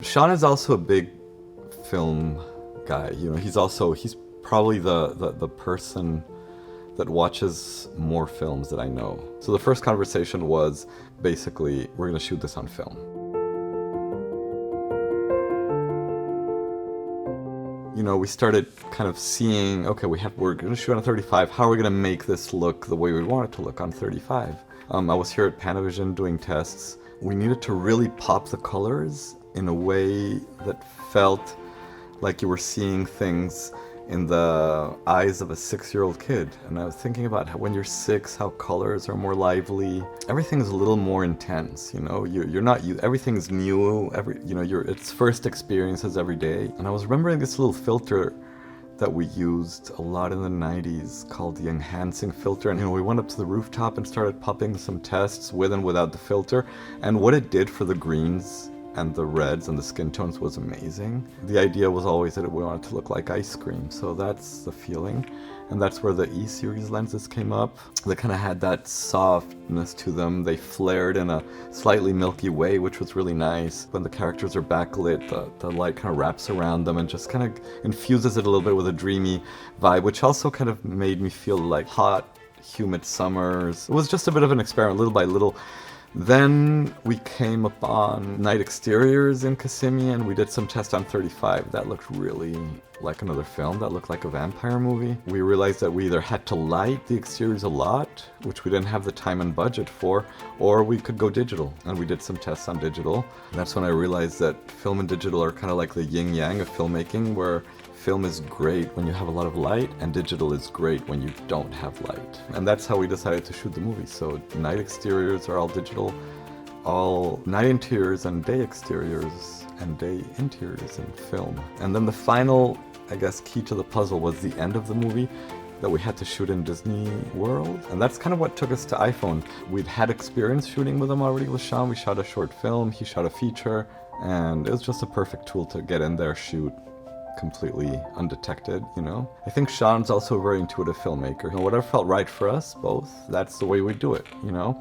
Sean is also a big film guy. You know, he's probably the person that watches more films that I know. So the first conversation was basically, we're gonna shoot this on film. You know, we started kind of seeing, okay, we're gonna shoot on 35. How are we gonna make this look the way we want it to look on 35? I was here at Panavision doing tests. We needed to really pop the colors in a way that felt like you were seeing things in the eyes of a 6-year-old kid. And I was thinking about how when you're 6, how colors are more lively. Everything's a little more intense, you know? Everything's new, it's first experiences every day. And I was remembering this little filter that we used a lot in the 90s called the enhancing filter. And we went up to the rooftop and started popping some tests with and without the filter. And what it did for the greens and the reds and the skin tones was amazing. The idea was always that we wanted to look like ice cream, so that's the feeling. And that's where the E-series lenses came up. They kind of had that softness to them. They flared in a slightly milky way, which was really nice. When the characters are backlit, the light kind of wraps around them and just kind of infuses it a little bit with a dreamy vibe, which also kind of made me feel like hot, humid summers. It was just a bit of an experiment, little by little. Then we came upon night exteriors in Kissimmee, and we did some tests on 35. That looked really like another film. That looked like a vampire movie. We realized that we either had to light the exteriors a lot, which we didn't have the time and budget for, or we could go digital. And we did some tests on digital. That's when I realized that film and digital are kind of like the yin-yang of filmmaking, where film is great when you have a lot of light, and digital is great when you don't have light. And that's how we decided to shoot the movie. So night exteriors are all digital, all night interiors and day exteriors and day interiors in film. And then the final, I guess, key to the puzzle was the end of the movie that we had to shoot in Disney World. And that's kind of what took us to iPhone. We'd had experience shooting with him already with Sean. We shot a short film, he shot a feature, and it was just a perfect tool to get in there, shoot completely undetected, you know? I think Sean's also a very intuitive filmmaker. Whatever felt right for us both, that's the way we do it, you know?